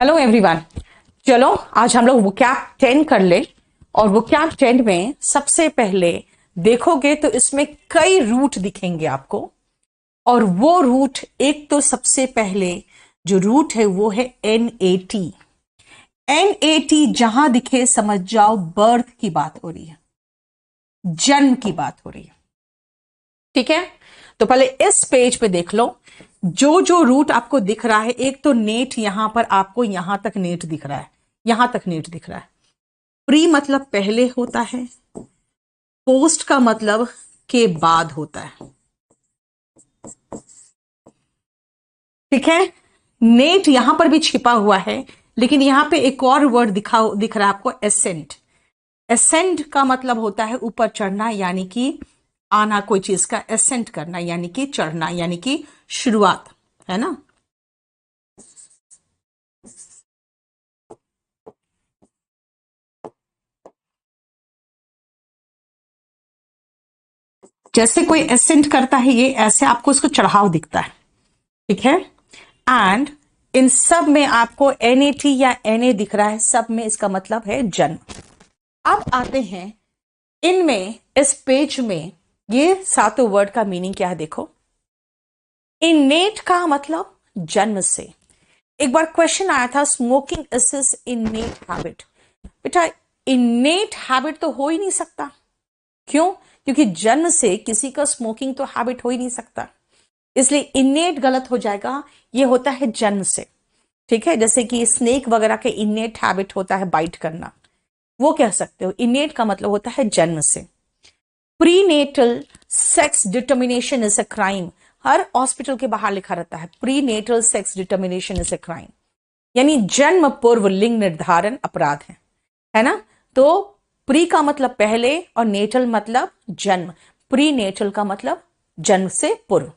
Hello everyone. चलो आज हम लोग वोकैब 10 कर ले। और वोकैब 10 में सबसे पहले देखोगे तो इसमें कई रूट दिखेंगे आपको। और वो रूट एक तो सबसे पहले जो रूट है वो है NAT। NAT जहां दिखे समझ जाओ बर्थ की बात हो रही है, जन्म की बात हो रही है। ठीक है, तो पहले इस पेज पे देख लो जो जो रूट आपको दिख रहा है। एक तो नेट, यहां पर आपको यहां तक नेट दिख रहा है, यहां तक नेट दिख रहा है। प्री मतलब पहले होता है, पोस्ट का मतलब के बाद होता है। ठीक है, नेट यहां पर भी छिपा हुआ है, लेकिन यहां पे एक और वर्ड दिख रहा है आपको, एसेंट। एसेंड का मतलब होता है ऊपर चढ़ना, यानी कि आना, कोई चीज का एसेंट करना यानी कि चढ़ना, यानी कि शुरुआत, है ना। जैसे कोई एसेंट करता है, ये ऐसे आपको उसको चढ़ाव दिखता है। ठीक है, एंड इन सब में आपको NAT या NA दिख रहा है, सब में इसका मतलब है जन्म। अब आते हैं इनमें, इस पेज में ये सातों वर्ड का मीनिंग क्या है देखो। इनेट का मतलब जन्म से। एक बार क्वेश्चन आया था, स्मोकिंग इज हिज इनेट हैबिट। बेटा इनेट हैबिट तो हो ही नहीं सकता। क्यों? क्योंकि जन्म से किसी का स्मोकिंग तो हैबिट हो ही नहीं सकता, इसलिए इनेट गलत हो जाएगा। ये होता है जन्म से। ठीक है, जैसे कि स्नेक वगैरह के इनेट हैबिट होता है बाइट करना, वो कह सकते हो। इनेट का मतलब होता है जन्म से। Prenatal sex determination is a crime. Her hospital के बाहर लिखा रहता है prenatal sex determination is a crime, यानी जन्म पूर्व लिंग निर्धारण अपराध है ना। तो प्री का मतलब पहले और नेटल मतलब जन्म। प्री नेटल का मतलब जन्म से पूर्व।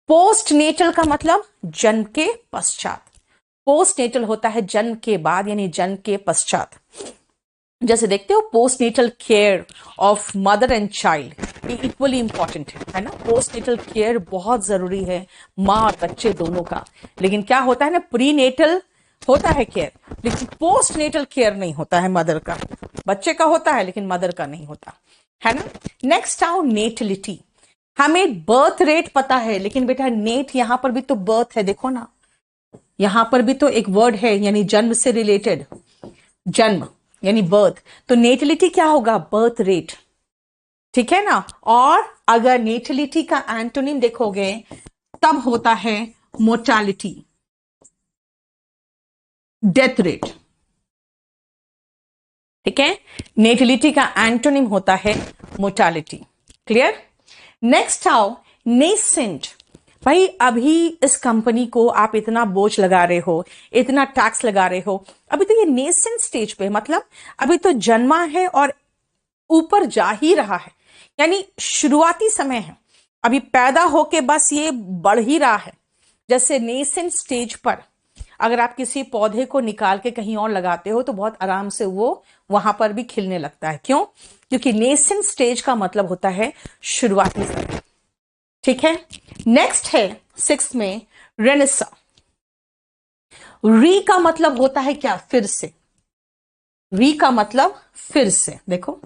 पोस्ट नेटल का मतलब जन्म के पश्चात। पोस्ट नेटल होता है जन्म के बाद, यानी जन्म के पश्चात। जैसे देखते हो post natal care of mother and child, ये इक्वली इंपॉर्टेंट है ना। पोस्ट नेटल केयर बहुत जरूरी है, माँ और बच्चे दोनों का। लेकिन क्या होता है ना, प्री नेटल होता है केयर, लेकिन पोस्ट नेटल केयर नहीं होता है। मदर का, बच्चे का होता है लेकिन मदर का नहीं होता, है ना। नेक्स्ट आओ नेटलिटी। हमें बर्थ रेट पता है, लेकिन बेटा नेट यहां पर भी तो बर्थ है, देखो ना, यहां पर भी तो एक वर्ड है, यानी जन्म से रिलेटेड, जन्म यानी बर्थ। तो नेटिलिटी क्या होगा? Birth rate. ठीक है ना। और अगर नेटिलिटी का एंटोनिम देखोगे तब होता है मोर्टालिटी, डेथ रेट। ठीक है, नेटिलिटी का एंटोनिम होता है मोर्टालिटी। क्लियर। नेक्स्ट आओ नेसेंट। भाई अभी इस कंपनी को आप इतना बोझ लगा रहे हो, इतना टैक्स लगा रहे हो, अभी तो ये नेसेंट स्टेज पे, मतलब अभी तो जन्मा है और ऊपर जा ही रहा है, यानी शुरुआती समय है, अभी पैदा होके बस ये बढ़ ही रहा है। जैसे नेसेंट स्टेज पर अगर आप किसी पौधे को निकाल के कहीं और लगाते हो तो बहुत आराम से वो वहां पर भी खिलने लगता है। क्यों? क्योंकि नेसेंट स्टेज का मतलब होता है शुरुआती समय। ठीक है, नेक्स्ट है 6 में रेनेसा। री का मतलब होता है क्या? फिर से। री का मतलब फिर से, देखो।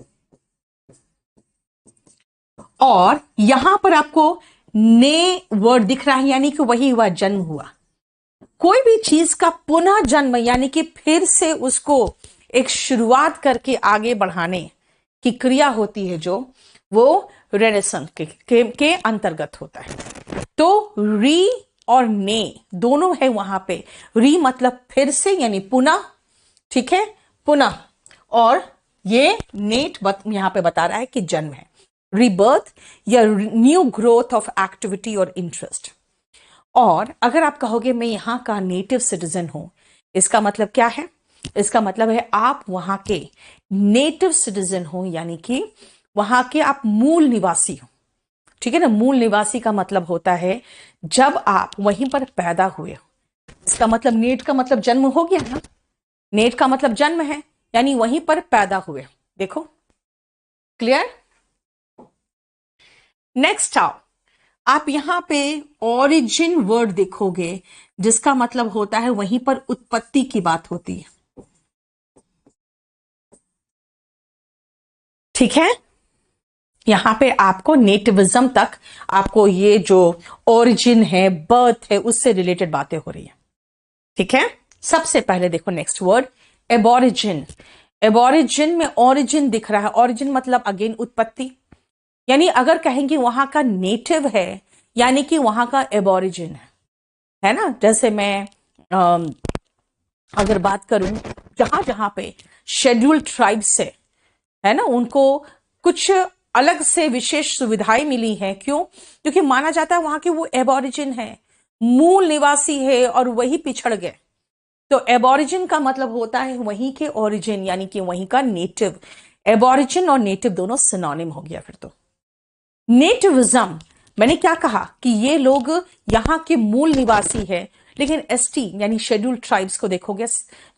और यहां पर आपको ने वर्ड दिख रहा है, यानी कि वही हुआ, जन्म हुआ। कोई भी चीज का पुनः जन्म, यानी कि फिर से उसको एक शुरुआत करके आगे बढ़ाने की क्रिया होती है, जो वो रेनेसेंस के अंतर्गत होता है। तो री और ने दोनों है वहां पे। री मतलब फिर से, यानी पुनः। ठीक है, पुनः। और ये नेट यहां पे बता रहा है कि जन्म है, रीबर्थ या न्यू ग्रोथ ऑफ एक्टिविटी और इंटरेस्ट। और अगर आप कहोगे मैं यहां का नेटिव सिटीजन हूं, इसका मतलब क्या है? इसका मतलब है आप वहां के नेटिव सिटीजन हो, यानी कि वहां के आप मूल निवासी हो। ठीक है ना, मूल निवासी का मतलब होता है जब आप वहीं पर पैदा हुए हो। इसका मतलब नेट का मतलब जन्म हो गया ना, नेट का मतलब जन्म है, यानी वहीं पर पैदा हुए। देखो, क्लियर। नेक्स्ट आओ, आप यहां पे ओरिजिन वर्ड देखोगे, जिसका मतलब होता है वहीं पर उत्पत्ति की बात होती है। ठीक है, यहां पे आपको नेटिविज्म तक, आपको ये जो ओरिजिन है, बर्थ है, उससे रिलेटेड बातें हो रही है। ठीक है, सबसे पहले देखो नेक्स्ट वर्ड एबोरिजिन। एबोरिजिन में ओरिजिन दिख रहा है, ओरिजिन मतलब अगेन उत्पत्ति, यानी अगर कहेंगे वहां का नेटिव है, यानी कि वहां का एबोरिजिन है ना। जैसे मैं अगर बात करूं, जहां जहां पे शेड्यूल्ड ट्राइब्स है ना, उनको कुछ अलग से विशेष सुविधाएं मिली हैं। क्यों? क्योंकि माना जाता है वहां के वो एबोरिजिन है, मूल निवासी है, और वही पिछड़ गए। तो एबोरिजिन का मतलब होता है वहीं के ओरिजिन, यानी कि वहीं का नेटिव। एबोरिजिन और नेटिव दोनों सिनोनिम हो गया फिर तो। नेटिविज्म, मैंने क्या कहा कि ये लोग यहां के मूल निवासी है, लेकिन एसटी यानी शेड्यूल्ड ट्राइब्स को देखोगे,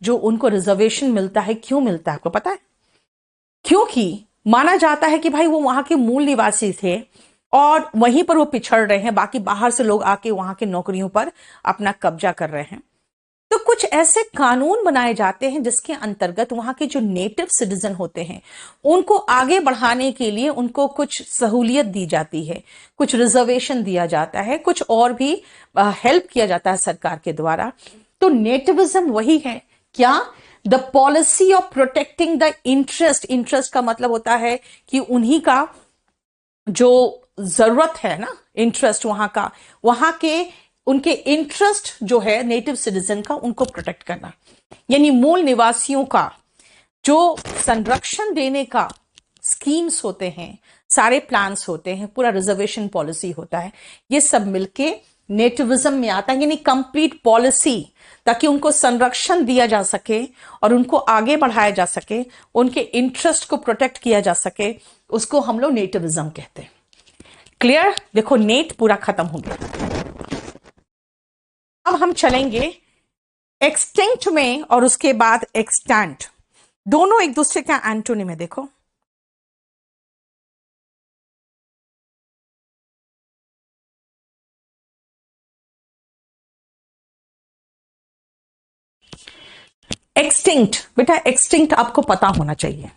जो उनको रिजर्वेशन मिलता है, क्यों मिलता है आपको पता है? क्योंकि माना जाता है कि भाई वो वहां के मूल निवासी थे और वहीं पर वो पिछड़ रहे हैं, बाकी बाहर से लोग आके वहां के नौकरियों पर अपना कब्जा कर रहे हैं। तो कुछ ऐसे कानून बनाए जाते हैं जिसके अंतर्गत वहां के जो नेटिव सिटीजन होते हैं, उनको आगे बढ़ाने के लिए उनको कुछ सहूलियत दी जाती है, कुछ रिजर्वेशन दिया जाता है, कुछ और भी हेल्प किया जाता है सरकार के द्वारा। तो नेटिविज्म वही है क्या? The policy of protecting the interest. Interest का मतलब होता है कि उन्हीं का जो जरूरत है ना, इंटरेस्ट वहां का, वहां के उनके इंटरेस्ट जो है नेटिव सिटीजन का, उनको प्रोटेक्ट करना, यानी मूल निवासियों का जो संरक्षण देने का स्कीम्स होते हैं, सारे प्लान्स होते हैं, पूरा रिजर्वेशन पॉलिसी होता है, ये सब मिलके नेटिविज्म में आता है, यानी कंप्लीट पॉलिसी, ताकि उनको संरक्षण दिया जा सके और उनको आगे बढ़ाया जा सके, उनके इंटरेस्ट को प्रोटेक्ट किया जा सके, उसको हम लोग नेटिविज्म कहते हैं। क्लियर? देखो नेट पूरा खत्म हो गया। अब हम चलेंगे एक्सटिंक्ट में और उसके बाद एक्सटेंट। दोनों एक दूसरे का एंटोनिम है। देखो एक्सटिंक्ट, बेटा एक्सटिंक्ट आपको पता होना चाहिए।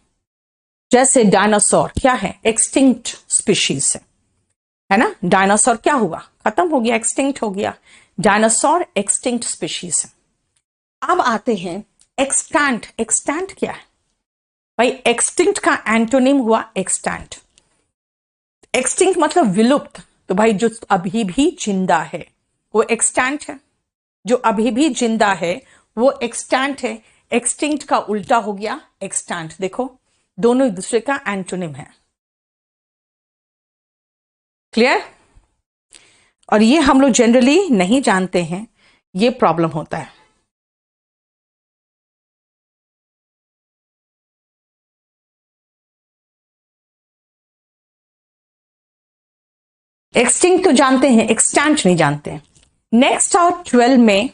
जैसे डायनासोर क्या है? एक्सटिंक्ट स्पीशीज है ना। डायनासोर क्या हुआ? खत्म हो गया, एक्सटिंक्ट हो गया। डायनासोर एक्सटिंक्ट स्पीशीज है। अब आते हैं एक्सटेंट। एक्सटेंट क्या है भाई? एक्सटिंक्ट का एंटोनिम हुआ एक्सटेंट। एक्सटिंक्ट मतलब विलुप्त, तो भाई जो अभी भी जिंदा है वो एक्सटेंट है, जो अभी भी जिंदा है वो एक्सटेंट है। एक्सटिंक्ट का उल्टा हो गया एक्सटेंट। देखो दोनों एक दूसरे का एंटोनिम है। क्लियर? और ये हम लोग जनरली नहीं जानते हैं, ये प्रॉब्लम होता है। एक्सटिंक्ट तो जानते हैं, एक्सटेंट नहीं जानते हैं। नेक्स्ट और 12 में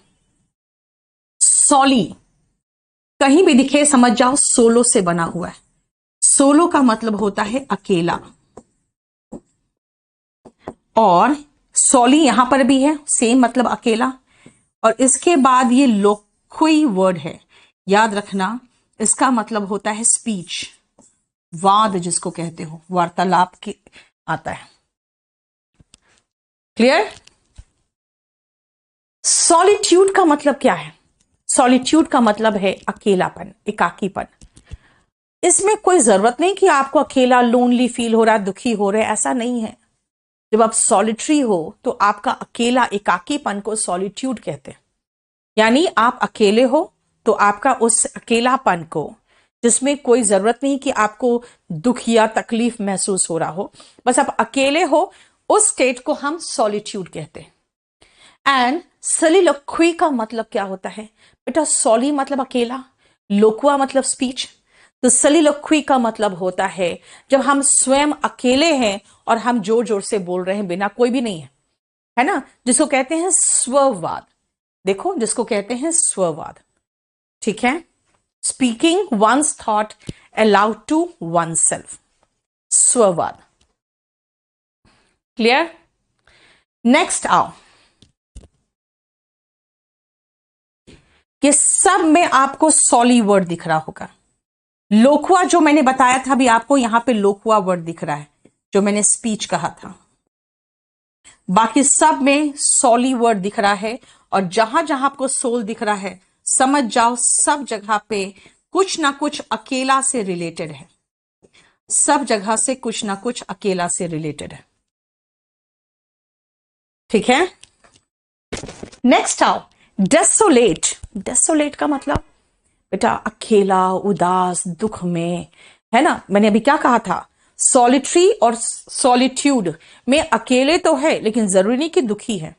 सॉली, कहीं भी दिखे समझ जाओ सोलो से बना हुआ है। सोलो का मतलब होता है अकेला, और सॉली यहां पर भी है, सेम मतलब अकेला। और इसके बाद ये लोक्वी वर्ड है, याद रखना, इसका मतलब होता है स्पीच, वाद जिसको कहते हो, वार्तालाप की आता है। क्लियर? सॉलिट्यूड का मतलब क्या है? सॉलिट्यूड का मतलब है अकेलापन, एकाकीपन। इसमें कोई जरूरत नहीं कि आपको अकेला लोनली फील हो रहा है, दुखी हो रहे, ऐसा नहीं है। जब आप सॉलिटरी हो तो आपका अकेला एकाकीपन को सॉलिट्यूड कहते हैं। यानी आप अकेले हो तो आपका उस अकेलापन को, जिसमें कोई जरूरत नहीं कि आपको दुख या तकलीफ महसूस हो रहा हो, बस आप अकेले हो, उस स्टेट को हम सॉलिट्यूड कहते हैं। एंड सलिलोक्वी का मतलब क्या होता है बेटा? सॉली मतलब अकेला, लोक्वा मतलब स्पीच। तो सलिलोक्वी का मतलब होता है जब हम स्वयं अकेले हैं और हम जोर जोर से बोल रहे हैं, बिना कोई भी नहीं है ना, जिसको कहते हैं स्ववाद। देखो जिसको कहते हैं स्ववाद, ठीक है, speaking one's thought aloud to one self, स्ववाद। क्लियर? नेक्स्ट आओ, ये सब में आपको सॉली वर्ड दिख रहा होगा। लोकुआ जो मैंने बताया था अभी आपको, यहां पे लोकुआ वर्ड दिख रहा है जो मैंने स्पीच कहा था। बाकी सब में सॉली वर्ड दिख रहा है, और जहां जहां आपको सोल दिख रहा है समझ जाओ सब जगह पे कुछ ना कुछ अकेला से रिलेटेड है। सब जगह से कुछ ना कुछ अकेला से रिलेटेड है। ठीक है, नेक्स्ट आओ, डेसोलेट। डेसोलेट का मतलब बेटा अकेला, उदास, दुख में, है ना। मैंने अभी क्या कहा था, सॉलिटरी और सॉलिट्यूड में अकेले तो है लेकिन जरूरी नहीं कि दुखी है।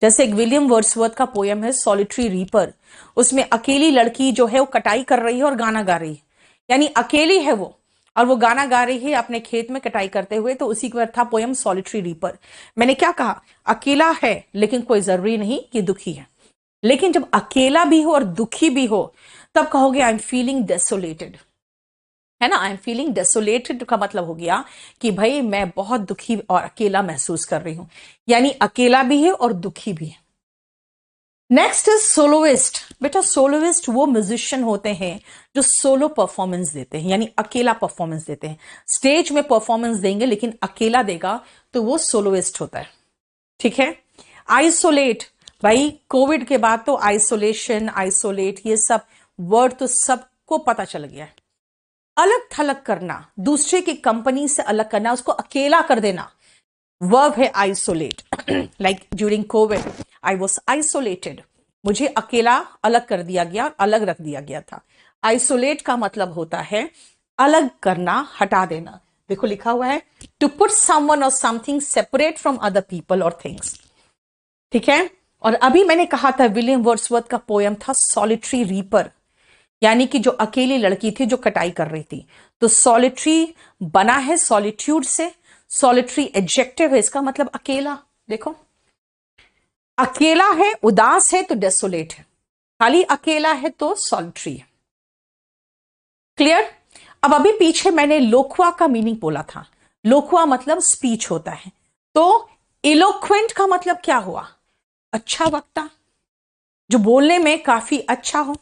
जैसे एक विलियम वर्ड्सवर्थ का पोयम है सॉलिटरी रीपर, उसमें अकेली लड़की जो है वो कटाई कर रही है और गाना गा रही है, यानी अकेली है वो और वो गाना गा रही है अपने खेत में कटाई करते हुए, तो उसी का था पोयम सॉलिटरी रीपर। मैंने क्या कहा, अकेला है लेकिन कोई जरूरी नहीं कि दुखी है। लेकिन जब अकेला भी हो और दुखी भी हो तब कहोगे आई एम फीलिंग डेसोलेटेड, है ना। आई एम फीलिंग डेसोलेटेड का मतलब हो गया कि भाई मैं बहुत दुखी और अकेला महसूस कर रही हूं, यानी अकेला भी है और दुखी भी है। Next is soloist. बेटा सोलोइस्ट वो म्यूजिशियन होते हैं जो सोलो परफॉर्मेंस देते हैं, यानी अकेला परफॉर्मेंस देते हैं। स्टेज में परफॉर्मेंस देंगे लेकिन अकेला देगा तो वो सोलोइस्ट होता है। ठीक है, आइसोलेट, भाई कोविड के बाद तो आइसोलेशन, आइसोलेट, ये सब वर्ड तो सबको पता चल गया है। अलग थलग करना, दूसरे की कंपनी से अलग करना, उसको अकेला कर देना, वर्ब है isolate. Like during Covid I was isolated, मुझे अकेला अलग कर दिया गया, अलग रख दिया गया था। आइसोलेट का मतलब होता है अलग करना, हटा देना। देखो लिखा हुआ है टू पुट समवन और something separate from other people और थिंग्स। ठीक है, और अभी मैंने कहा था विलियम वर्ड्सवर्थ का पोयम था सॉलिटरी रीपर, यानी कि जो अकेली लड़की थी जो कटाई कर रही थी। तो सॉलिटरी बना है सॉलिट्यूड से, सॉलिटरी एडजेक्टिव है, इसका मतलब अकेला। देखो अकेला है, उदास है तो डेसोलेट है, खाली अकेला है तो सॉलिटरी है। क्लियर। अब अभी पीछे मैंने लोकुआ का मीनिंग बोला था, लोकुआ मतलब स्पीच होता है, तो इलोक्वेंट का मतलब क्या हुआ, अच्छा वक्ता, जो बोलने में काफी अच्छा हो।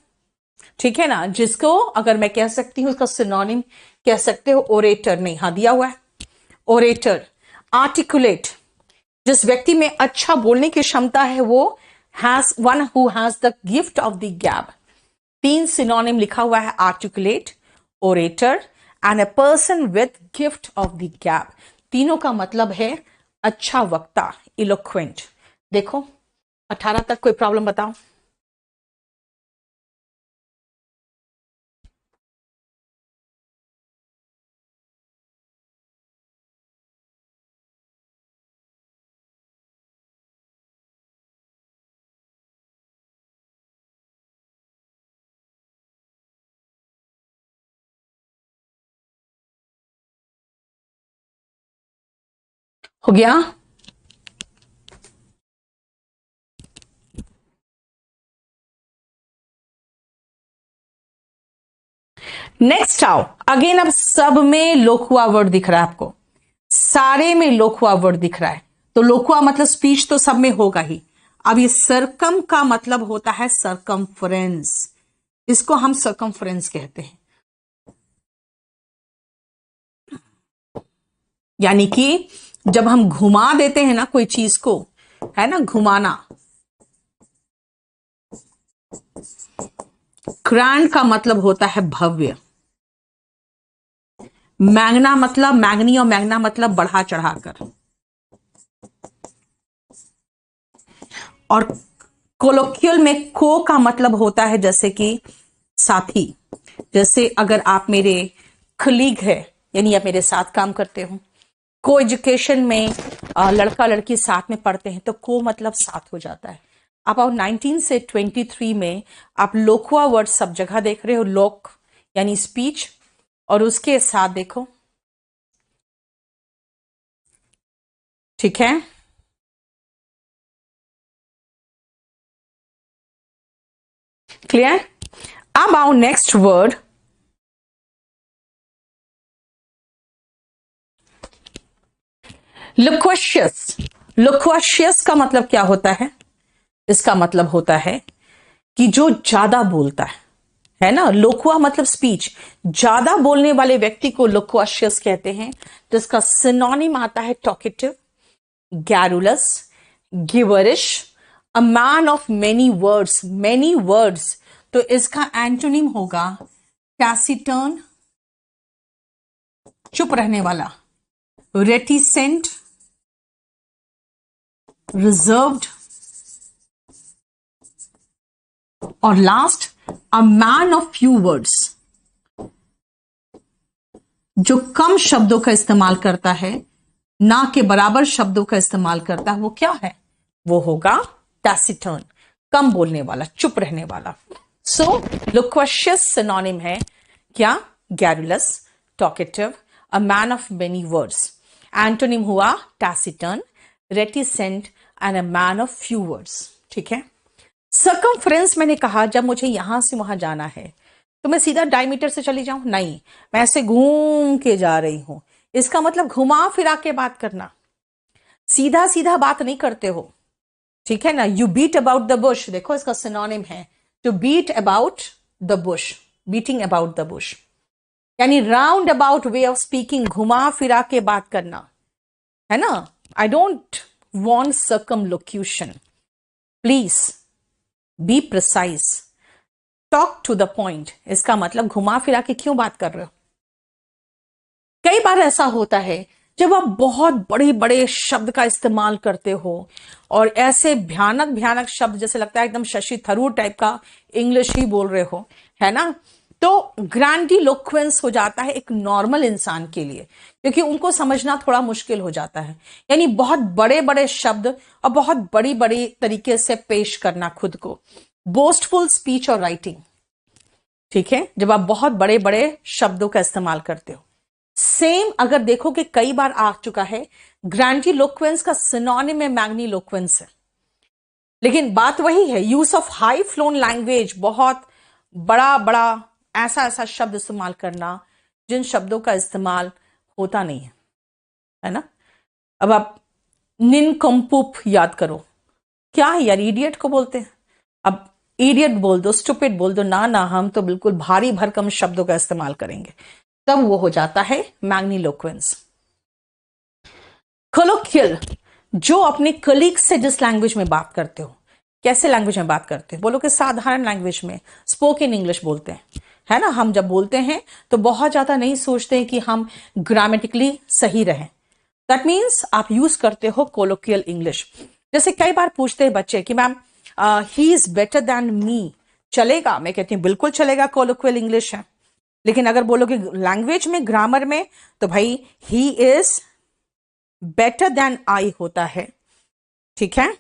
ठीक है ना, जिसको अगर मैं कह सकती हूं उसका सिनोनिम कह सकते हो ओरेटर, नहीं हाँ दिया हुआ है ओरेटर। आर्टिकुलेट, जिस व्यक्ति में अच्छा बोलने की क्षमता है वो has one who has the gift of the गैब। 3 सिनोनिम लिखा हुआ है, articulate, orator and a person with gift of the गैब। तीनों का मतलब है अच्छा वक्ता, इलोक्वेंट। देखो 18 तक कोई प्रॉब्लम बताओ। हो गया। नेक्स्ट आओ, अगेन अब सब में लोकुआ वर्ड दिख रहा है आपको, सारे में लोकुआ वर्ड दिख रहा है। तो लोकुआ मतलब स्पीच तो सब में होगा ही। अब ये सरकम का मतलब होता है सरकमफ्रेंस, इसको हम सरकमफ्रेंस कहते हैं, यानी कि जब हम घुमा देते हैं ना कोई चीज को, है ना, घुमाना। ग्रैंड का मतलब होता है भव्य, मैग्ना मतलब मैग्नी और मैग्ना मतलब बढ़ा चढ़ाकर, और कोलोक्यूल में को का मतलब होता है जैसे कि साथी। जैसे अगर आप मेरे कलीग है, यानी आप मेरे साथ काम करते हो। को एजुकेशन में लड़का लड़की साथ में पढ़ते हैं तो को मतलब साथ हो जाता है। अब 19 से 23 में आप लोकुआ वर्ड सब जगह देख रहे हो, लोक यानी स्पीच, और उसके साथ देखो, ठीक है, क्लियर। अब आओ नेक्स्ट वर्ड, loquacious। लोक्वाशियस का मतलब क्या होता है? इसका मतलब होता है कि जो ज्यादा बोलता है ना। लोक्वा मतलब स्पीच, ज्यादा बोलने वाले व्यक्ति को लोक्वाशियस कहते हैं। तो इसका सिनोनिम आता है talkative, garrulous, gibberish, a man of many words. Many words, तो इसका एंटोनिम होगा टैसिटर्न, चुप रहने वाला, रेटिसेंट, रिजर्व्ड, और last a man of few words. जो कम शब्दों का इस्तेमाल करता है, ना के बराबर शब्दों का इस्तेमाल करता है, वो क्या है? वो होगा टैसिटर्न, कम बोलने वाला, चुप रहने वाला। सो लोक्वाशियस सिनोनिम है क्या? Garrulous, talkative, a man of many words. Antonym हुआ taciturn, reticent and a man of few words. ठीक है। सर्कमफ्रेंस मैंने कहा जब मुझे यहां से वहां जाना है तो मैं सीधा डायमीटर से चली जाऊं? नहीं, मैं ऐसे घूम के जा रही हूं। इसका मतलब घुमा फिरा के बात करना, सीधा सीधा बात नहीं करते हो। ठीक है ना। You beat about the bush, देखो इसका सिनोनिम है to beat about the bush, beating about the bush, यानी round about way of speaking, घुमा फिरा के बात करना, है ना। I don't want circumlocution, please be precise, talk to the point. इसका मतलब घुमा फिरा के क्यों बात कर रहे हो। कई बार ऐसा होता है जब आप बहुत बड़े बड़े शब्द का इस्तेमाल करते हो और ऐसे भयानक भयानक शब्द, जैसे लगता है एकदम शशि थरूर टाइप का इंग्लिश ही बोल रहे हो, है ना। तो ग्रैंडिलोक्वेंस हो जाता है एक नॉर्मल इंसान के लिए, क्योंकि उनको समझना थोड़ा मुश्किल हो जाता है। यानी बहुत बड़े बड़े शब्द और बहुत बड़ी बड़ी तरीके से पेश करना खुद को, बोस्टफुल स्पीच और राइटिंग। ठीक है, जब आप बहुत बड़े बड़े शब्दों का इस्तेमाल करते हो। सेम अगर देखो कि कई बार आ चुका है, ग्रैंडिलोक्वेंस का सिनोनिम में मैग्निलोक्वेंस है, लेकिन बात वही है, use of high phloem language, बहुत बड़ा बड़ा ऐसा ऐसा शब्द इस्तेमाल करना जिन शब्दों का इस्तेमाल होता नहीं है ना। अब आप निनकम्पुप याद करो, क्या है यार, इडियट को बोलते हैं। अब इडियट बोल दो, स्टूपिड बोल दो, ना ना, हम तो बिल्कुल भारी भरकम शब्दों का इस्तेमाल करेंगे, तब वो हो जाता है मैग्निलोक्वेंस। कोलोक्वियल, जो अपने कलीग से जिस लैंग्वेज में बात करते हो, कैसे लैंग्वेज में बात करते हो, बोलो कि साधारण लैंग्वेज में, स्पोकन इंग्लिश बोलते हैं, है ना। हम जब बोलते हैं तो बहुत ज्यादा नहीं सोचते हैं कि हम ग्रामेटिकली सही रहें। दैट मीन्स आप यूज करते हो कोलोक्वियल इंग्लिश। जैसे कई बार पूछते हैं बच्चे कि ma'am he is better than me, चलेगा? मैं कहती हूँ बिल्कुल चलेगा, कोलोक्वियल इंग्लिश है। लेकिन अगर बोलोगे लैंग्वेज में, ग्रामर में, तो भाई he is better than I होता है। ठीक है,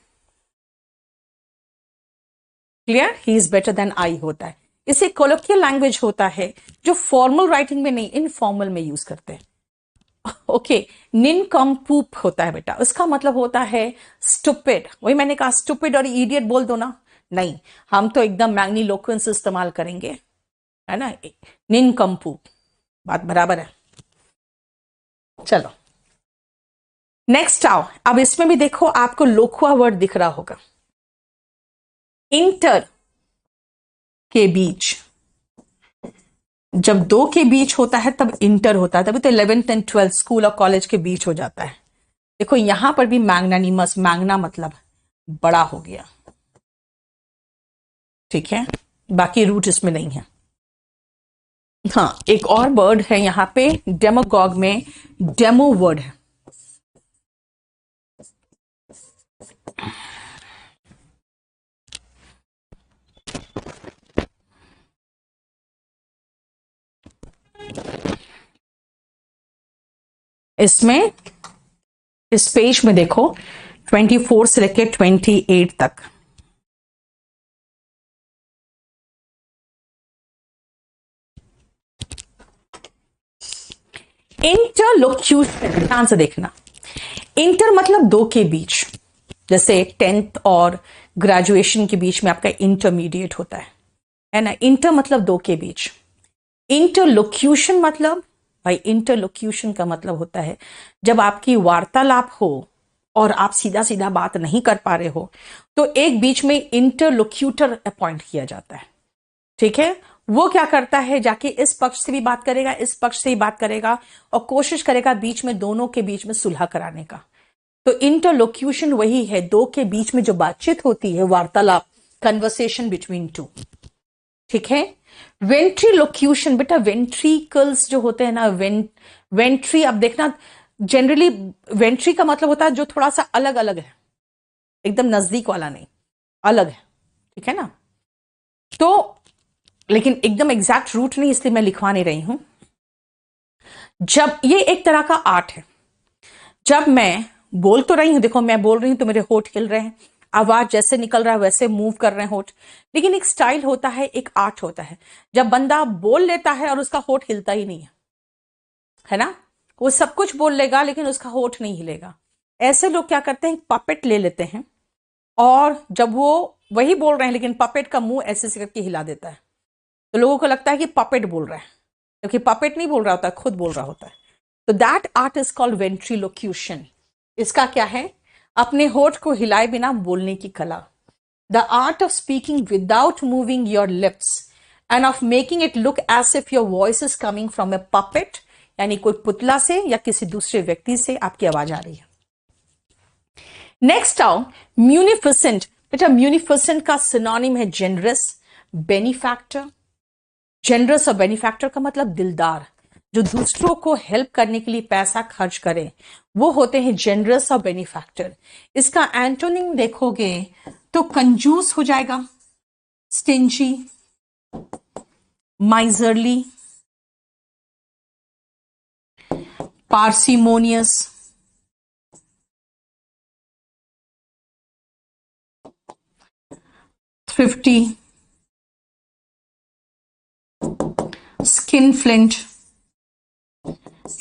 clear, he is better than I होता है। इसे कोलोक्वियल लैंग्वेज होता है जो फॉर्मल राइटिंग में नहीं, इनफॉर्मल में यूज करते हैं। ओके, निनकम्पूप होता है बेटा, उसका मतलब होता है स्टूपिड। वही मैंने कहा, स्टूपिड और इडियट बोल दो ना, नहीं, हम तो एकदम मैग्निलोक्वेंस इस्तेमाल करेंगे, है ना। निनकम्पूप, बात बराबर है। चलो नेक्स्ट आओ। अब इसमें भी देखो आपको लोक्वा वर्ड दिख रहा होगा, इंटर के बीच। जब दो के बीच होता है तब इंटर होता है, तभी तो 11th एंड 12th स्कूल और कॉलेज के बीच हो जाता है। देखो यहां पर भी मैग्नानिमस, मैग्ना मतलब बड़ा हो गया। ठीक है, बाकी रूट इसमें नहीं है। हाँ, एक और वर्ड है यहां पे डेमोगॉग में, डेमो वर्ड है। इसमें इस पेज में देखो 24 से लेकर 28 तक। इंटरलोक्यूशन, ध्यान से देखना। इंटर मतलब दो के बीच, जैसे 10th और ग्रेजुएशन के बीच में आपका इंटरमीडिएट होता है ना। इंटर मतलब दो के बीच। इंटरलोक्यूशन मतलब, भाई इंटरलोक्यूशन का मतलब होता है जब आपकी वार्तालाप हो और आप सीधा सीधा बात नहीं कर पा रहे हो, तो एक बीच में इंटरलोक्यूटर अपॉइंट किया जाता है। ठीक है, वो क्या करता है, जाके इस पक्ष से भी बात करेगा, इस पक्ष से भी बात करेगा, और कोशिश करेगा बीच में, दोनों के बीच में सुलह कराने का। तो इंटरलोक्यूशन वही है, दो के बीच में जो बातचीत होती है, वार्तालाप, कन्वर्सेशन बिटवीन टू। ठीक है। वेंट्रीलोक्यूशन, बेटा वेंट्रिकल्स जो होते हैं ना, वेंट्री, अब देखना जनरली वेंट्री का मतलब होता है जो थोड़ा सा अलग अलग है, एकदम नजदीक वाला नहीं, अलग है। ठीक है ना। तो लेकिन एकदम एग्जैक्ट रूट नहीं, इसलिए मैं लिखवा नहीं रही हूं। जब ये एक तरह का आर्ट है, जब मैं बोल तो रही हूं, देखो मैं बोल रही हूं तो मेरे होठ हिल रहे हैं, आवाज जैसे निकल रहा है वैसे मूव कर रहे हैं होठ, लेकिन एक स्टाइल होता है, एक आर्ट होता है। जब बंदा बोल लेता है और उसका होठ हिलता ही नहीं है ना, वो सब कुछ बोल लेगा लेकिन उसका होठ नहीं हिलेगा। ऐसे लोग क्या करते हैं, पपेट ले लेते हैं, और जब वो वही बोल रहे हैं लेकिन पपेट का मुंह ऐसे ऐसे करके हिला देता है, तो लोगों को लगता है कि पपेट बोल रहा है, क्योंकि पपेट नहीं बोल रहा होता, खुद बोल रहा होता है। तो दैट आर्ट इज कॉल्ड वेंट्रीलोक्यूशन। इसका क्या है, अपने होठ को हिलाए बिना बोलने की कला। The art of speaking without moving your lips and of making it look as if your voice is coming from a puppet, यानी कोई पुतला से या किसी दूसरे व्यक्ति से आपकी आवाज आ रही है। नेक्स्ट आओ म्यूनिफिसेंट। बेटा म्यूनिफिसेंट का सिनोनिम है जेनरस, बेनिफैक्टर। जेनरस और बेनिफैक्टर का मतलब दिलदार, जो दूसरों को हेल्प करने के लिए पैसा खर्च करें, वो होते हैं जेनरस और बेनिफैक्टर। इसका एंटोनिम देखोगे तो कंजूस हो जाएगा, stingy, miserly, parsimonious, thrifty, skin flint.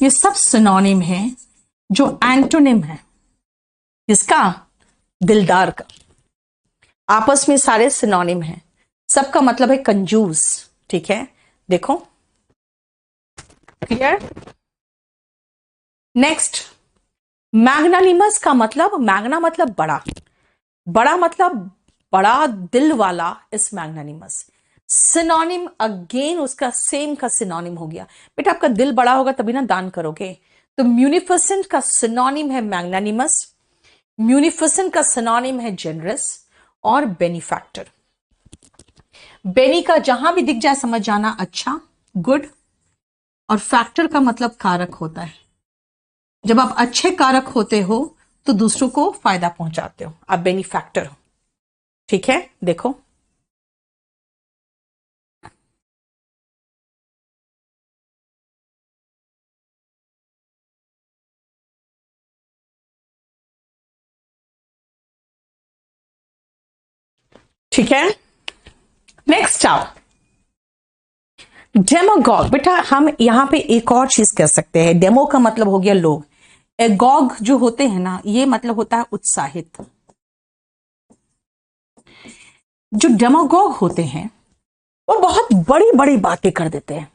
ये सब सिनोनिम है जो एंटोनिम है इसका, दिलदार का। आपस में सारे सिनोनिम हैं, सबका मतलब है कंजूस। ठीक है, देखो क्लियर। नेक्स्ट, मैग्नानिमस का मतलब, मैग्ना मतलब बड़ा, बड़ा मतलब बड़ा दिल वाला, इस मैग्नानिमस। सिनोनिम अगेन उसका सेम का सिनोनिम हो गया। बेटा आपका दिल बड़ा होगा तभी ना दान करोगे। तो म्यूनिफिसेंट का सिनोनिम है मैग्नानिमस, म्यूनिफिसेंट का सिनोनिम है जेनरस और बेनिफैक्टर। बेनी का जहां भी दिख जाए समझ जाना अच्छा, गुड, और फैक्टर का मतलब कारक होता है। जब आप अच्छे कारक होते हो तो दूसरों को फायदा पहुंचाते हो, आप बेनिफैक्टर हो। ठीक है, देखो ठीक है। नेक्स्ट आओ डेमोगॉग। बेटा हम यहां पे एक और चीज कह सकते हैं, डेमो का मतलब हो गया लोग, एगॉग जो होते हैं ना, ये मतलब होता है उत्साहित। जो डेमोगॉग होते हैं वो बहुत बड़ी बड़ी बातें कर देते हैं,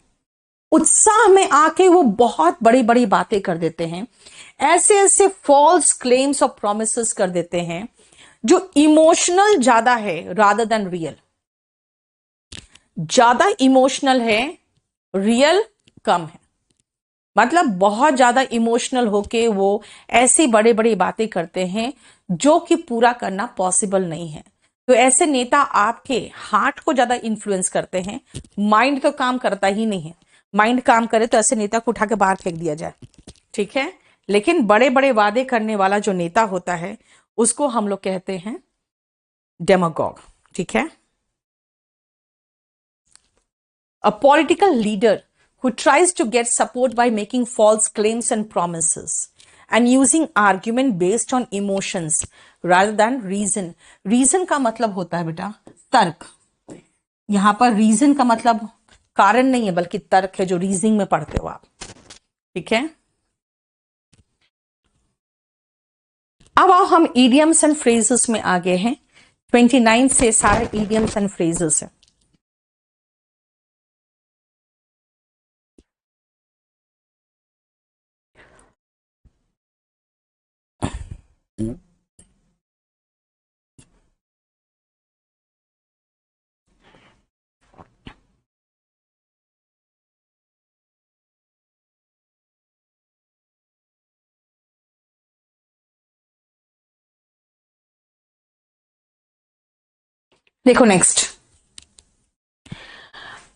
उत्साह में आके वो बहुत बड़ी बड़ी बातें कर देते हैं, ऐसे ऐसे फॉल्स क्लेम्स और प्रोमिस कर देते हैं जो इमोशनल ज्यादा है रादर देन रियल। ज्यादा इमोशनल है, रियल कम है। मतलब बहुत ज्यादा इमोशनल होके वो ऐसी बड़े बड़ी बातें करते हैं जो कि पूरा करना पॉसिबल नहीं है। तो ऐसे नेता आपके हार्ट को ज्यादा इन्फ्लुएंस करते हैं, माइंड तो काम करता ही नहीं है। माइंड काम करे तो ऐसे नेता को उठा के बाहर फेंक दिया जाए। ठीक है, लेकिन बड़े बड़े वादे करने वाला जो नेता होता है उसको हम लोग कहते हैं डेमागॉग। ठीक है। A political leader who tries to get support by making false claims and promises and using argument based on emotions rather than reason. Reason का मतलब होता है बेटा तर्क। यहां पर रीजन का मतलब कारण नहीं है बल्कि तर्क है, जो रीजनिंग में पढ़ते हो आप। ठीक है। अब आओ हम इडियम्स एंड फ्रेजेस में आगे हैं। 29 से सारे इडियम्स एंड फ्रेजेस हैं। देखो नेक्स्ट,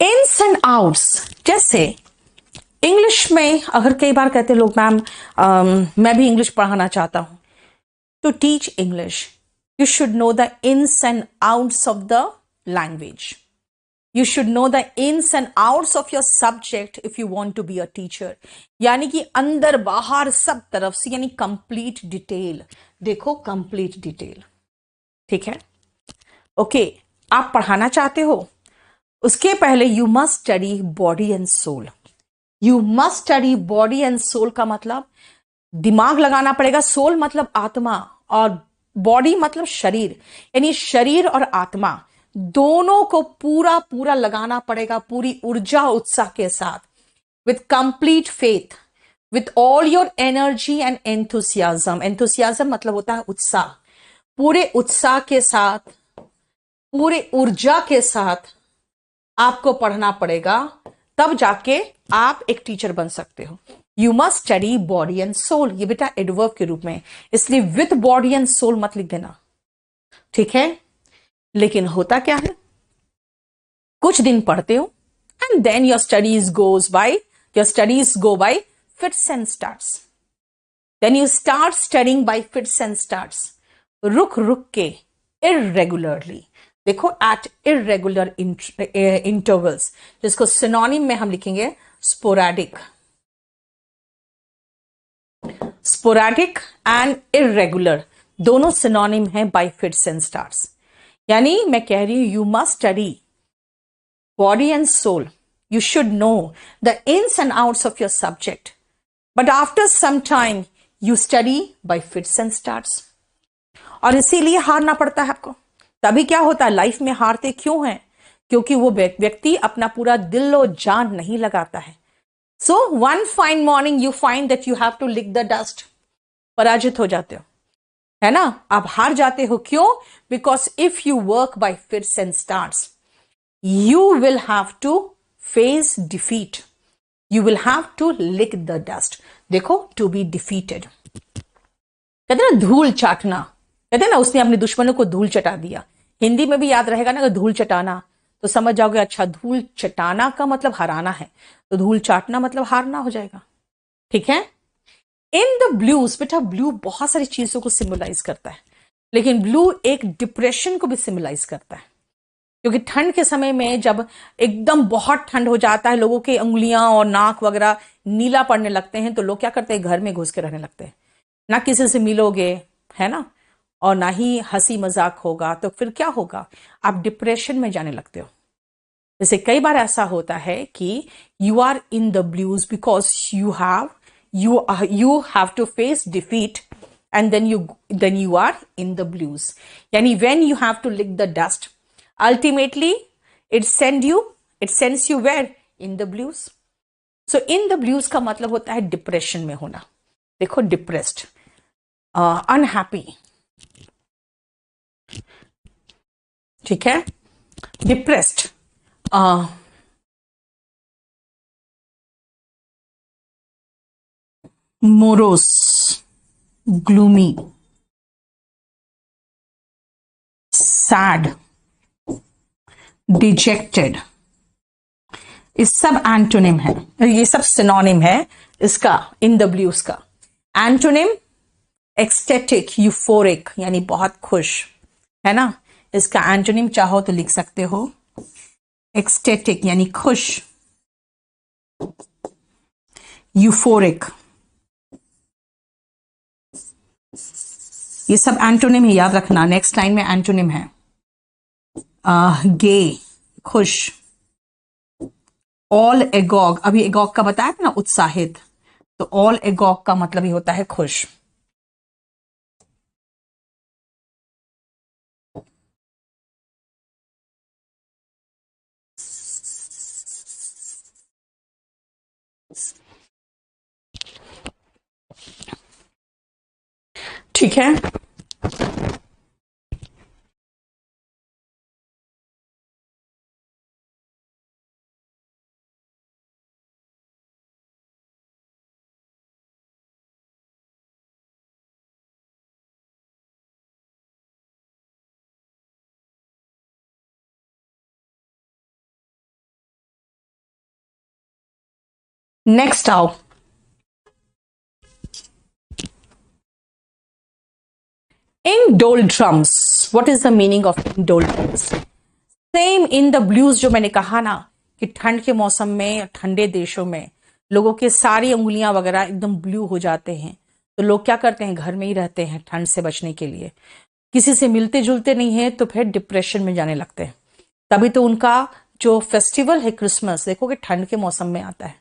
इन्स एंड आउट्स। जैसे इंग्लिश में अगर कई बार कहते हैं लोग मैम मैं भी इंग्लिश पढ़ाना चाहता हूं, to teach English, you should know the ins and outs of the language. You should know the ins and outs of your subject if you want to be a teacher. यानी कि अंदर बाहर सब तरफ से, यानी कंप्लीट डिटेल। देखो complete detail, ठीक है? ओके, आप पढ़ाना चाहते हो, उसके पहले you must study body and soul. You must study body and soul का मतलब दिमाग लगाना पड़ेगा। सोल मतलब आत्मा और बॉडी मतलब शरीर, यानी शरीर और आत्मा दोनों को पूरा पूरा लगाना पड़ेगा, पूरी ऊर्जा उत्साह के साथ, with complete faith, with all your energy and enthusiasm. Enthusiasm मतलब होता है उत्साह। पूरे उत्साह के साथ, पूरे ऊर्जा के साथ आपको पढ़ना पड़ेगा, तब जाके आप एक टीचर बन सकते हो। You must study body and soul. ये बेटा एडवर्ब के रूप में, इसलिए विथ बॉडी एंड सोल मत लिख देना, ठीक है? लेकिन होता क्या है, कुछ दिन पढ़ते हो and then your studies go by fits and starts. Then you start studying by fits and starts, रुक रुक के, इररेगुलरली। देखो एट इररेगुलर इंटरवल्स, जिसको सिनोनिम में हम लिखेंगे स्पोराडिक। स्पोराडिक एंड इररेगुलर दोनों सिनोनिम है बाय फिट्स एंड स्टार्ट्स। यानी मैं कह रही हूं you must study body and soul. You should know the ins and outs of your subject, but after some time you study bye fits and starts. और इसीलिए हारना पड़ता है आपको। तभी क्या होता है, लाइफ में हारते क्यों हैं? क्योंकि वो व्यक्ति अपना पूरा दिल और जान नहीं लगाता है। So one fine morning you find that you have to lick the dust. पराजित हो जाते हो, है ना? आप हार जाते हो, क्यों? Because if you work by fits and starts, you will have to face defeat. You will have to lick the dust. देखो, to be defeated, कहते हैं ना धूल चाटना, कहते हैं ना उसने अपने दुश्मनों को धूल चटा दिया। हिंदी में भी याद रहेगा ना, अगर धूल चटाना तो समझ जाओगे, अच्छा धूल चटाना का मतलब हराना है, तो धूल चाटना मतलब हारना हो जाएगा, ठीक है? इन द ब्लूज, बेटा ब्लू बहुत सारी चीजों को सिंबलाइज करता है, लेकिन ब्लू एक डिप्रेशन को भी सिंबलाइज करता है। क्योंकि ठंड के समय में जब एकदम बहुत ठंड हो जाता है, लोगों की उंगलियां और नाक वगैरह नीला पड़ने लगते हैं, तो लोग क्या करते हैं, घर में घुस के रहने लगते हैं, ना किसी से मिलोगे, है ना, और ना ही हंसी मजाक होगा, तो फिर क्या होगा, आप डिप्रेशन में जाने लगते हो। जैसे कई बार ऐसा होता है कि you are in the blues because you have to face defeat, and then you are in the blues. Yani when you have to lick the dust, ultimately it sends you where? In the blues. So in the blues का मतलब होता है depression में होना। देखो depressed, unhappy, ठीक है? Depressed, morose, gloomy, sad, dejected, ये सब एंटोनिम है, ये सब सिनोनिम है इसका, इन द ब्लूज का। एंटोनिम एक्सटेटिक, यूफोरिक, यानी बहुत खुश, है ना? इसका एंटोनिम चाहो तो लिख सकते हो, एक्सटेटिक यानी खुश, यूफोरिक, ये सब एंटोनिम ही याद रखना। नेक्स्ट लाइन में एंटोनिम है गे, खुश, ऑल एगॉग, अभी एगॉग का बताया था ना, उत्साहित, तो ऑल एगॉग का मतलब ही होता है खुश। ठीक है। नेक्स्ट आओ, in doldrums, what is the meaning of in doldrums? Same in the blues, जो मैंने कहा ना कि ठंड के मौसम में ठंडे देशों में लोगों के सारी उंगलियां वगैरह एकदम ब्लू हो जाते हैं, तो लोग क्या करते हैं, घर में ही रहते हैं ठंड से बचने के लिए, किसी से मिलते जुलते नहीं है, तो फिर डिप्रेशन में जाने लगते हैं। तभी तो उनका जो फेस्टिवल है क्रिसमस, देखो कि ठंड के मौसम में आता है,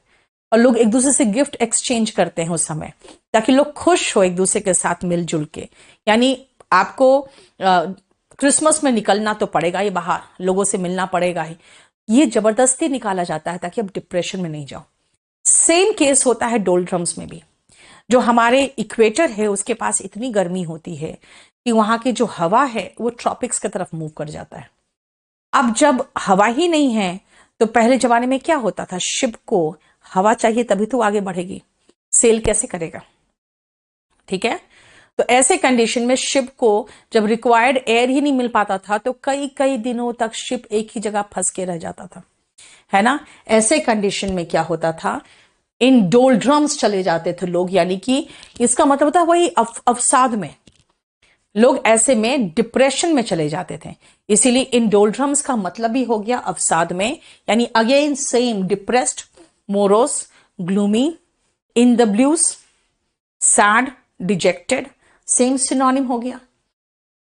और लोग एक दूसरे से गिफ्ट एक्सचेंज करते हैं उस समय, ताकि लोग खुश हो एक दूसरे के साथ मिलजुल के। यानी आपको क्रिसमस में निकलना तो पड़ेगा ही, बाहर लोगों से मिलना पड़ेगा ही, ये जबरदस्ती निकाला जाता है ताकि आप डिप्रेशन में नहीं जाओ। सेम केस होता है डोलड्रम्स में भी। जो हमारे इक्वेटर है उसके पास इतनी गर्मी होती है कि वहां की जो हवा है वो ट्रॉपिक्स की तरफ मूव कर जाता है। अब जब हवा ही नहीं है, तो पहले जमाने में क्या होता था, शिप को हवा चाहिए तभी तो आगे बढ़ेगी, सेल कैसे करेगा? ठीक है। तो ऐसे कंडीशन में शिप को जब रिक्वायर्ड एयर ही नहीं मिल पाता था, तो कई कई दिनों तक शिप एक ही जगह फंस के रह जाता था, है ना। ऐसे कंडीशन में क्या होता था, इन डोलड्रम्स चले जाते थे लोग, यानी कि इसका मतलब होता है वही अवसाद में, लोग ऐसे में डिप्रेशन में चले जाते थे। इसीलिए इन डोलड्रम्स का मतलब ही हो गया अवसाद में, यानी again same, depressed, morose, gloomy, in the blues, sad, dejected, same synonym हो गया।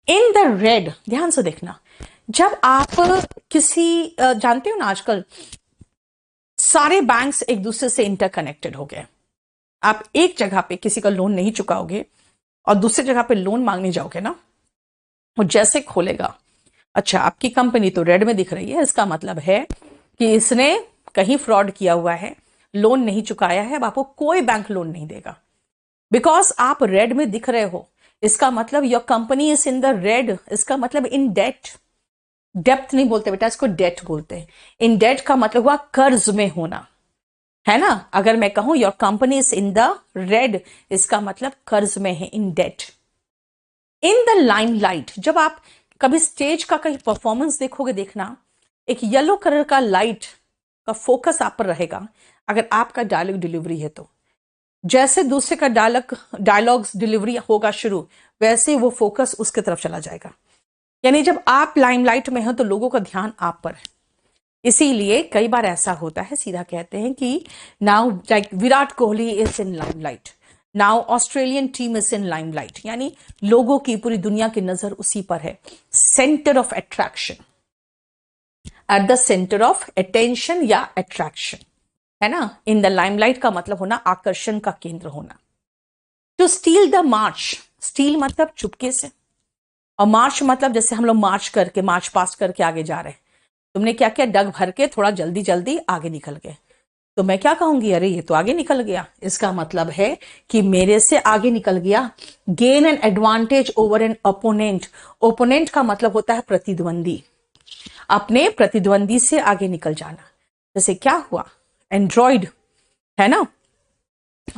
इन द रेड, ध्यान से देखना, जब आप किसी जानते हो ना, आजकल सारे बैंक्स एक दूसरे से इंटरकनेक्टेड हो गए। आप एक जगह पे किसी का लोन नहीं चुकाओगे और दूसरी जगह पे लोन मांगने जाओगे ना, वो जैसे खोलेगा, अच्छा आपकी कंपनी तो रेड में दिख रही है, इसका मतलब है कि इसने कहीं फ्रॉड किया हुआ है, लोन नहीं चुकाया है, अब आपको कोई बैंक लोन नहीं देगा, बिकॉज आप रेड में दिख रहे हो। इसका मतलब your company is in the red, इसका मतलब इन डेट। डेप्थ नहीं बोलते बेटा, इसको डेट बोलते हैं। इन डेट का मतलब हुआ कर्ज में होना, है ना। अगर मैं कहूं your company is in the red, इसका मतलब कर्ज में है, इन डेट। इन द लाइमलाइट, जब आप कभी स्टेज का कहीं परफॉर्मेंस देखोगे, देखना एक येलो कलर का लाइट का फोकस आप पर रहेगा, अगर आपका डायलॉग डिलीवरी है तो। जैसे दूसरे का डायलॉग्स डिलीवरी होगा शुरू, वैसे वो फोकस उसके तरफ चला जाएगा। यानी जब आप लाइमलाइट में हो तो लोगों का ध्यान आप पर है। इसीलिए कई बार ऐसा होता है, सीधा कहते हैं कि now like Virat Kohli is in limelight, now Australian team is in limelight, यानी लोगों की, पूरी दुनिया की नजर उसी पर है, centre of attraction, at the centre of attention या अट्रैक्शन, है ना। इन द लाइमलाइट का मतलब होना आकर्षण का केंद्र होना। To steal the march, steal मतलब चुपके से, और मार्च मतलब जैसे हम लोग मार्च करके, मार्च पास्ट करके आगे जा रहे हैं। तुमने क्या किया, डग भर के थोड़ा जल्दी जल्दी आगे निकल गए, तो मैं क्या कहूंगी, अरे ये तो आगे निकल गया, इसका मतलब है कि मेरे से आगे निकल गया। Gain an advantage over an opponent, opponent का मतलब होता है प्रतिद्वंदी, अपने प्रतिद्वंदी से आगे निकल जाना। जैसे क्या हुआ, एंड्रॉइड, है ना,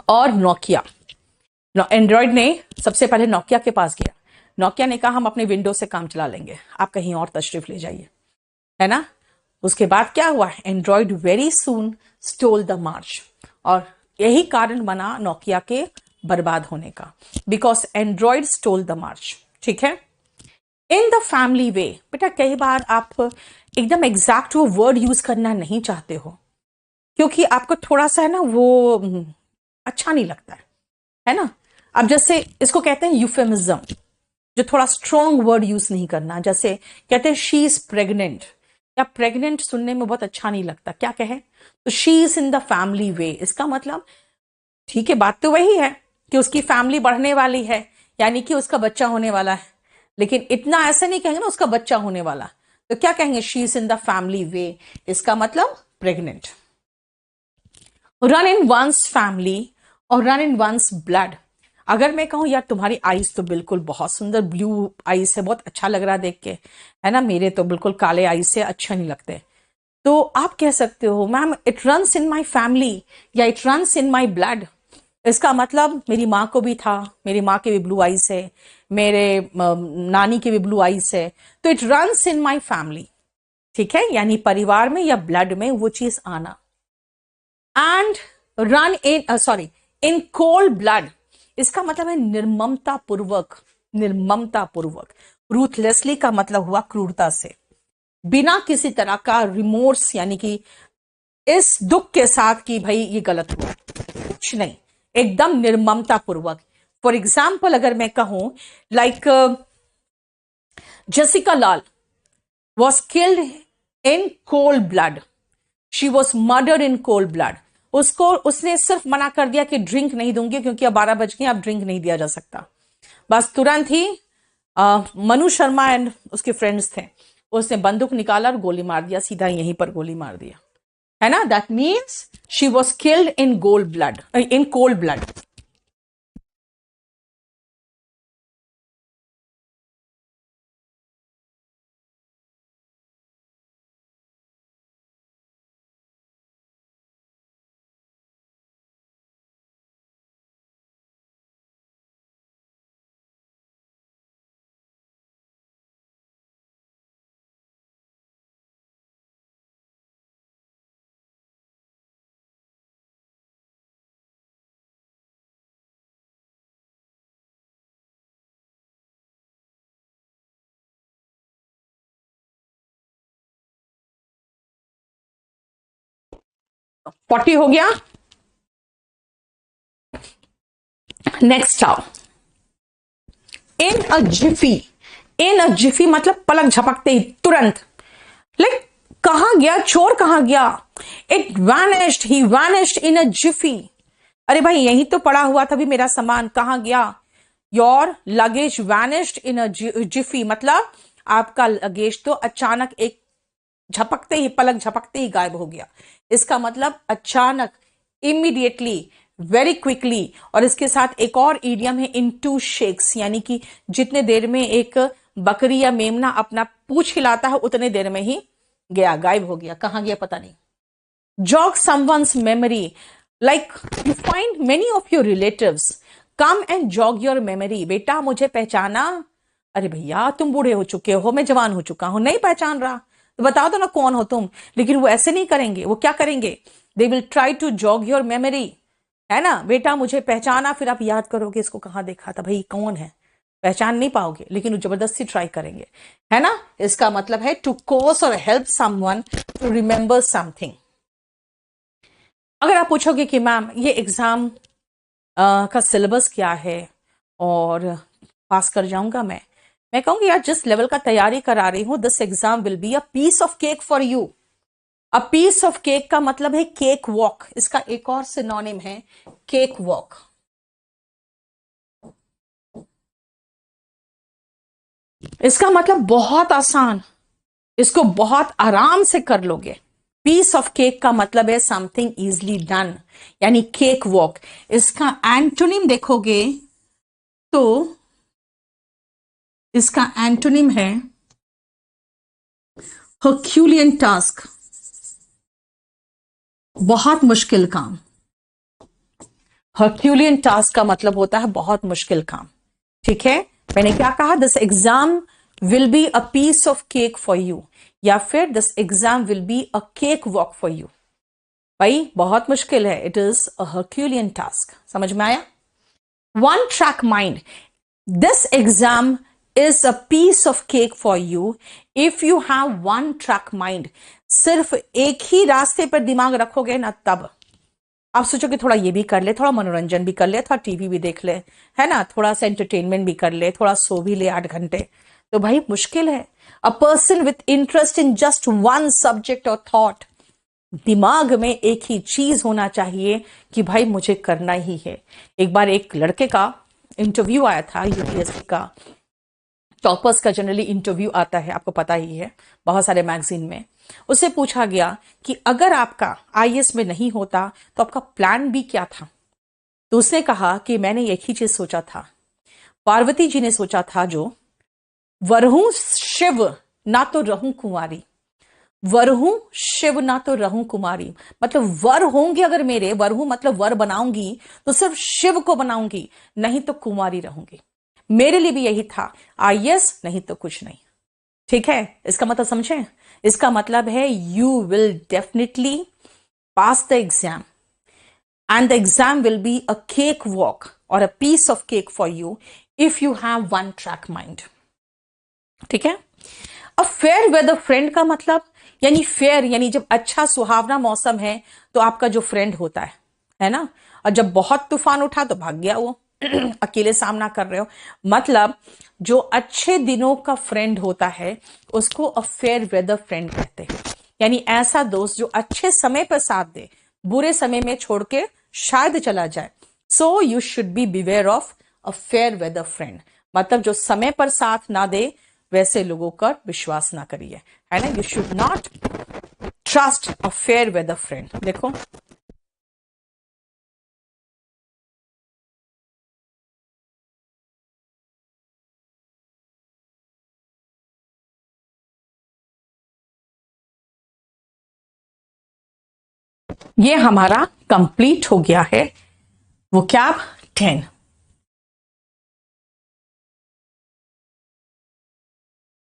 और नोकिया। एंड्रॉइड ने सबसे पहले नोकिया के पास गया, नोकिया ने कहा हम अपने विंडो से काम चला लेंगे, आप कहीं और तशरीफ ले जाइए, है ना। उसके बाद क्या हुआ, Android very soon stole the march, और यही कारण बना नोकिया के बर्बाद होने का, because Android stole the march. ठीक है। इन द फैमिली वे, बेटा कई बार आप एकदम एग्जैक्ट वो वर्ड यूज करना नहीं चाहते हो, क्योंकि आपको थोड़ा सा है ना वो अच्छा नहीं लगता है ना। अब जैसे इसको कहते हैं यूफेमिज्म, जो थोड़ा स्ट्रॉन्ग वर्ड यूज नहीं करना। जैसे कहते हैं शी इज प्रेग्नेंट, या प्रेग्नेंट सुनने में बहुत अच्छा नहीं लगता, क्या कहे, तो she is in the family way, इसका मतलब ठीक है, बात तो वही है कि उसकी फैमिली बढ़ने वाली है, यानी कि उसका बच्चा होने वाला है, लेकिन इतना ऐसा नहीं कहेंगे ना उसका बच्चा होने वाला, तो क्या कहेंगे, she is in the family way, इसका मतलब pregnant. Run in one's family और रन इन वंस ब्लड, अगर मैं कहूँ यार तुम्हारी आईज तो बिल्कुल बहुत सुंदर ब्लू आईज है, बहुत अच्छा लग रहा देख के, है ना, मेरे तो बिल्कुल काले आईज से अच्छा नहीं लगते, तो आप कह सकते हो ma'am it runs in my family या it runs in my blood. इसका मतलब मेरी माँ को भी था, मेरी माँ के भी ब्लू आईज है, मेरे नानी के भी ब्लू आईज है, तो it runs in my family. ठीक है, यानी परिवार में या ब्लड में वो चीज आना। And run in sorry in cold blood, इसका मतलब है निर्ममता पूर्वक, निर्ममता पूर्वक। रूथलेसली का मतलब हुआ क्रूरता से, बिना किसी तरह का रिमोर्स, यानी कि इस दुख के साथ कि भाई ये गलत हुआ, कुछ नहीं, एकदम निर्ममता पूर्वक। फॉर एग्जाम्पल अगर मैं कहूं like Jessica Lal was killed in cold blood, she was murdered in cold blood. उसको उसने सिर्फ मना कर दिया कि ड्रिंक नहीं दूंगी क्योंकि अब 12 बज गए, अब ड्रिंक नहीं दिया जा सकता। बस तुरंत ही मनु शर्मा एंड उसके फ्रेंड्स थे, उसने बंदूक निकाला और गोली मार दिया, सीधा यहीं पर गोली मार दिया, है ना। That means she was killed in gold blood, in cold blood. Forty हो गया। नेक्स्ट आओ, इन अ जिफी। इन अ जिफी मतलब पलक झपकते ही, तुरंत। लाइक कहां गया चोर, कहां गया, इट वैनिश्ड, ही वैनिश्ड इन अ जिफी। अरे भाई यही तो पड़ा हुआ था भी मेरा सामान, कहां गया। योर लगेज वैनिश्ड इन अ जिफी मतलब आपका लगेज तो अचानक एक झपकते ही, पलक झपकते ही गायब हो गया। इसका मतलब अचानक, इमीडिएटली, वेरी क्विकली। और इसके साथ एक और ईडियम है इन टू शेक्स, यानी कि जितने देर में एक बकरी या मेमना अपना पूंछ हिलाता है उतने देर में ही गया, गायब हो गया, कहां गया पता नहीं। jog someone's memory, like you find many of your relatives come and jog your memory। बेटा मुझे पहचाना, अरे भैया तुम बूढ़े हो चुके हो, मैं जवान हो चुका हूं, नहीं पहचान रहा, तो बताओ तो ना कौन हो तुम। लेकिन वो ऐसे नहीं करेंगे, वो क्या करेंगे, they will try to jog your memory, है ना। बेटा मुझे पहचाना, फिर आप याद करोगे इसको कहाँ देखा था, भाई कौन है, पहचान नहीं पाओगे, लेकिन वो जबरदस्ती ट्राई करेंगे, है ना। इसका मतलब है टू कोस और help someone to remember something. अगर आप पूछोगे कि मैम ये एग्जाम का सिलेबस क्या है और पास कर जाऊंगा मैं कहूंगी यार जिस लेवल का तैयारी करा रही हूं, this exam will be a piece of cake for you. A piece of cake का मतलब है केक वॉक, इसका एक और सिनोनिम है केक वॉक। इसका मतलब बहुत आसान, इसको बहुत आराम से कर लोगे। पीस ऑफ केक का मतलब है समथिंग इजली डन, यानी केक वॉक। इसका एंटोनिम देखोगे तो इसका एंटोनिम है हर्क्यूलियन टास्क, बहुत मुश्किल काम। हर्क्यूलियन टास्क का मतलब होता है बहुत मुश्किल काम। ठीक है, मैंने क्या कहा, this exam will be a piece of cake for you, या फिर this exam will be a cake walk for you. भाई बहुत मुश्किल है, it is a herculean task. समझ में आया। One track mind, this exam is a piece of cake for you if you have one track mind. सिर्फ एक ही रास्ते पर दिमाग रखोगे ना, तब आप सोचोगे थोड़ा ये भी कर ले, थोड़ा मनोरंजन भी कर ले, थोड़ा टीवी भी देख ले, है ना, थोड़ा सा एंटरटेनमेंट भी कर ले, थोड़ा सो भी ले 8 घंटे, तो भाई मुश्किल है। A person with interest in just one subject और थॉट, दिमाग में एक ही चीज होना चाहिए कि भाई मुझे करना ही है। एक बार एक लड़के का इंटरव्यू आया था यूपीएससी का, टॉपर्स का जनरली इंटरव्यू आता है, आपको पता ही है, बहुत सारे मैगजीन में। उससे पूछा गया कि अगर आपका आईएएस में नहीं होता तो आपका प्लान बी क्या था। तो उसने कहा कि मैंने एक ही चीज सोचा था, पार्वती जी ने सोचा था, जो वरहूं शिव ना तो रहूं कुंवारी, वरहूं शिव ना तो रहूं कुमारी। मतलब वर होंगे अगर मेरे, वरहूं मतलब वर बनाऊंगी तो सिर्फ शिव को बनाऊंगी, नहीं तो कुमारी रहूंगी। मेरे लिए भी यही था, आईएएस नहीं तो कुछ नहीं। ठीक है, इसका मतलब समझे? इसका मतलब है you will definitely pass the exam and the exam will be a cake walk or a piece of cake for you if you have one track mind. ठीक है। अब फेयर वेदर फ्रेंड का मतलब, यानी फेयर यानी जब अच्छा सुहावना मौसम है तो आपका जो फ्रेंड होता है ना, और जब बहुत तूफान उठा तो भाग गया वो अकेले सामना कर रहे हो। मतलब जो अच्छे दिनों का फ्रेंड होता है उसको अ फेयर वेदर फ्रेंड कहते हैं, यानी ऐसा दोस्त जो अच्छे समय पर साथ दे, बुरे समय में छोड़ के शायद चला जाए। So you should be beware of a fair weather friend, मतलब जो समय पर साथ ना दे वैसे लोगों का विश्वास ना करिए, है ना। You should not trust a fair weather friend. देखो ये हमारा कंप्लीट हो गया है वो क्या, 10।